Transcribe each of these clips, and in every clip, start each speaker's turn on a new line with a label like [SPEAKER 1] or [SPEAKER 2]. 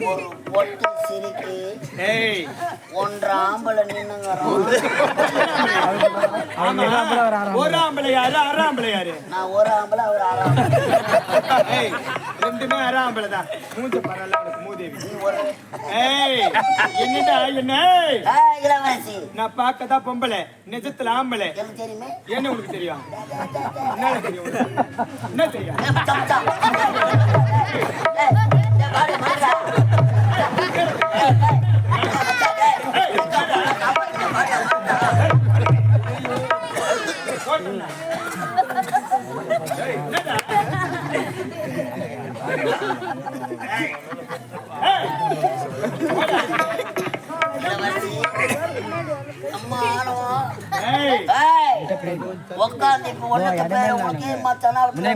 [SPEAKER 1] ஒரு பொட்டு சிரிக்கு ஒன்றரை ஆம்பளை நின்னுங்கிறோம்.
[SPEAKER 2] ஒரு ஆம்பளை யாரு அரை ஆம்பளை யாரு?
[SPEAKER 1] நான் ஒரு ஆம்பளை அவர் அரை ஆம்பளை.
[SPEAKER 2] ரெண்டுமே அரை ஆம்பளை தான். மூஞ்ச பரவாயில்ல உனக்கு மூதேவி. என்னடா என்ன
[SPEAKER 1] இளவரசி
[SPEAKER 2] நான் பார்க்கதான் பொம்பளை நிஜத்துல ஆம்பளை.
[SPEAKER 1] எனக்கு தெரியுமே.
[SPEAKER 2] என்ன உனக்கு தெரியும்? என்ன தெரியும்? என்ன தெரியும்?
[SPEAKER 1] உட்காந்து இப்ப ஒண்ணுக்கு பேரு உனக்கு மத்தனா பேரு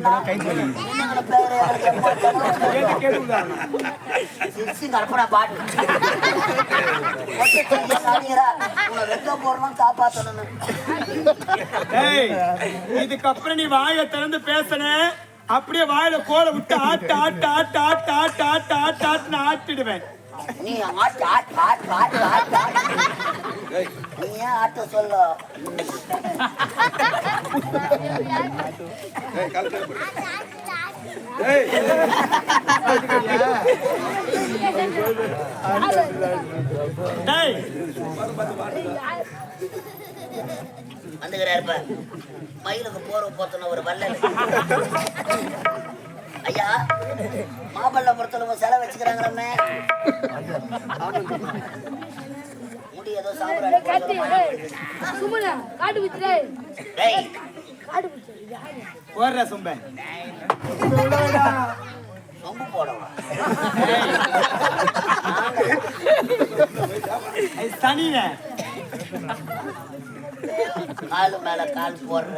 [SPEAKER 1] கற்பனா பாட்டு வெக்க போறோம் காப்பாத்தணும்.
[SPEAKER 2] இதுக்கப்புறம் நீ வாயை திறந்து பேசன அப்படியே வாயில கோலை விட்டு ஆட்டு ஆட்டு ஆட்டு ஆட்டு ஆட்டு ஆட்டு ஆட்டு ஆட்டுன்னு ஆட்டிடுவேன்.
[SPEAKER 1] நீ ஆட்டு ஆட்டு ஆட்டு ஆட்டு ஆட்டு நீ ஏன் ஆட்ட சொல்ல? வந்துக்கிறாரு மயிலுக்கு போற போத்தன ஒரு வல்லல். ஐயா மாமல்லபுரத்துல செலவு வச்சுக்கிறாங்க. முடி ஏதோ
[SPEAKER 2] சொம்பு
[SPEAKER 1] போடவா
[SPEAKER 2] தனிய
[SPEAKER 1] காலு மேல கால் போடுற.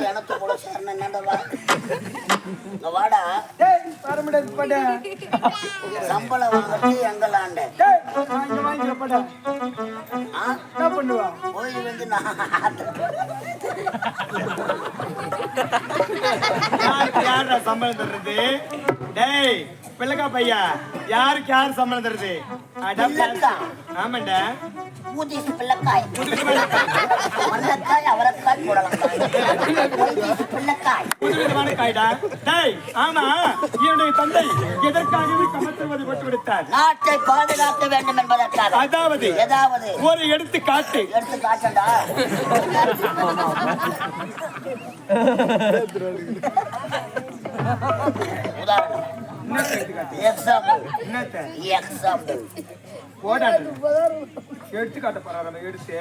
[SPEAKER 1] எனக்கு கூட வாடா சம்பளம் வாங்கறது எங்களாண்ட போய் வந்து
[SPEAKER 2] யாரா சம்பளம் தர்றது? டேய் பிள்ளைக்கா பையா யாருக்கு யாரு சம்பளம் தருது? ஆமாண்டா
[SPEAKER 1] பிள்ளைக்காய் அவரைக்காய்
[SPEAKER 2] புதுவிதமான காய்டா. டேய் ஆமா என்னுடைய தந்தை எதற்காகவே கமத்துவதை போட்டு விடுத்தார்?
[SPEAKER 1] நாட்டை பாதுகாக்க வேண்டும் என்பதற்காக.
[SPEAKER 2] அதாவது
[SPEAKER 1] ஏதாவது
[SPEAKER 2] ஒரு எடுத்து காட்டு.
[SPEAKER 1] எடுத்து காட்டண்டா. உதாரணம்
[SPEAKER 2] எடுத்து காட்ட போறாங்க. எடுத்து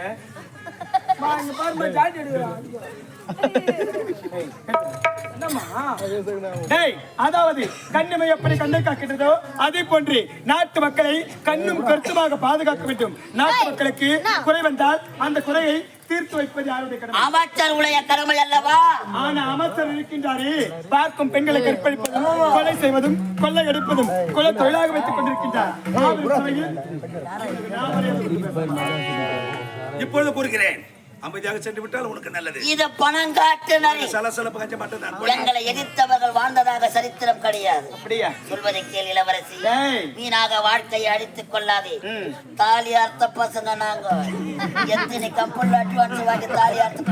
[SPEAKER 2] அதாவது கண்ணுமை எப்படி கண்ணை காக்கின்றதோ அதே போன்று நாட்டு மக்களை கண்ணும் கருத்துமாக பாதுகாக்க வேண்டும். நாட்டு மக்களுக்கு குறை வந்தால் அந்த குறையை தீர்த்து வைப்பது யாருடைய கடமை?
[SPEAKER 1] அமைச்சருடைய கடமை அல்லவா?
[SPEAKER 2] ஆனா அமைச்சர் இருக்கின்றாரே பார்க்கும் பெண்களை கற்பழிப்பதும் கொலை செய்வதும் கொள்ளை எடுப்பதும் கொலை தொழிலாக வைத்துக் கொண்டிருக்கின்றார்.
[SPEAKER 3] இப்பொழுது கூறுகிறேன், அமைதியாக சென்று விட்டால் உனக்கு நல்லது.
[SPEAKER 1] இது பணம் காட்டு நரி.
[SPEAKER 3] சலசலப்பு கஞ்ச மட்டும்தான்.
[SPEAKER 1] எங்களை எதிர்த்தவர்கள் வாழ்ந்ததாக சரித்திரம் கிடையாது.
[SPEAKER 2] அப்படியா?
[SPEAKER 1] சொல்வதை கேள் இளவரசி. வீணாக வாழ்க்கையை அடித்துக் கொள்ளாதே. தாலி அர்த்த பசங்க நாங்க எத்தனை கம்பெனி அட்வான்ஸ் வாங்கி தாலி அர்த்த.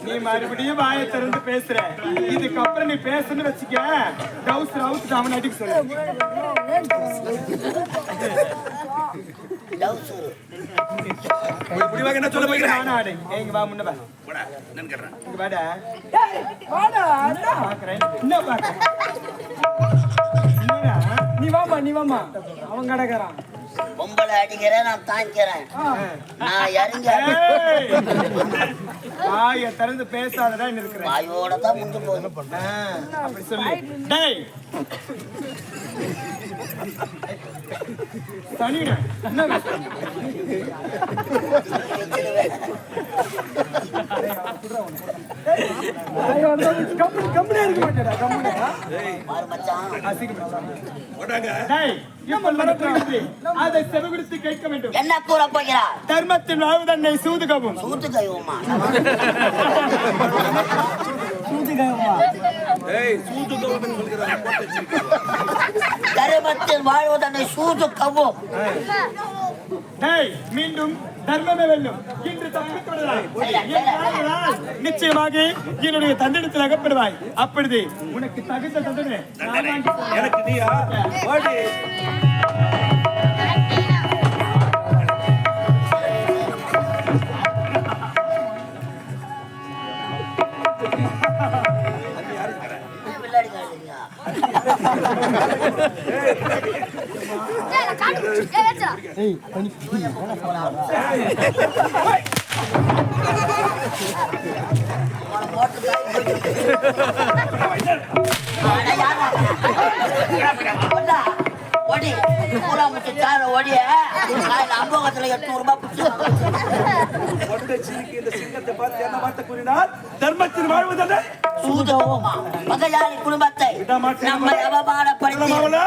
[SPEAKER 2] நீ மறுபடியும் வாயை திறந்து பேசுற. இதுக்கப்புறம் நீ பேசுன்னு வச்சுக்க டவுசர் அவுட் அவன் அடிக்க சொல்லு.
[SPEAKER 3] முடிவாக என்ன சொல்ல போகிறேன்?
[SPEAKER 2] எங்க வா முன்ன வா.
[SPEAKER 3] போடா நான் கேக்குறேன்.
[SPEAKER 2] இங்க வாடா. வாடா நான் பாக்குறேன். என்ன பாக்குற? நீ வாமா அவன் கடக்கறான்.
[SPEAKER 1] பொம்பளை அடிக்கிறேன் நான் தாங்கிறேன். நான் இறங்கி
[SPEAKER 2] வாயை திறந்து பேசாதடா இருக்கிறேன்.
[SPEAKER 1] வாயோட தான் முந்து போகுது.
[SPEAKER 2] அப்படி சொல்லு. டேய் தனிடா என்ன கம்பெனி இருக்க மாட்டேடா. கம்பெனி
[SPEAKER 1] பாரு மச்சான்.
[SPEAKER 3] போட்டாங்க.
[SPEAKER 2] டேய், இப்ப வரப்போகிறது. அதை செவிகுடுத்து கேட்க வேண்டும்.
[SPEAKER 1] என்ன கூற போகிறார்?
[SPEAKER 2] தர்மத்தின் வாழ்வுதன்னை சூதுகவும்
[SPEAKER 1] சூத்து கைவுமா?
[SPEAKER 3] ஏய், சூது கவுன்னு சொல்கிறாங்க. போட்டு வச்சிருக்காங்க.
[SPEAKER 1] தர்மத்தில் வாழ்வதனை சூது கவும்.
[SPEAKER 2] டேய், மீண்டும் தர்மமே வெல்லும். இன்று தப்பித்து விடலாம். என்றால் நிச்சயமாக என்னுடைய தண்டனத்தில் அகப்படுவாய். அப்பொழுது உனக்கு தகுந்த தண்டனை நான் வாங்கி தருவேன்.
[SPEAKER 3] எனக்கு நீயா? ஓடி.
[SPEAKER 1] பிள்ளாடி காட்டுறீங்க. அவனை போட்டு அட யாரா? ஒண்ணா, ஓடி பூரா முட்டி தாழ ஓடிய காலையில் அம்போகத்துல 800 ரூபாய் பிடிச்சி
[SPEAKER 3] கொட்டை சிரிக்கு இந்த சிங்கத்தை பார்த்து என்ன வார்த்தை கூறினார்? தர்மத்தின் வாழ்வுதானே?
[SPEAKER 1] சூதோமா பகையாளி குடும்பத்தை நம்மை அவமானப்படுத்தி ஓட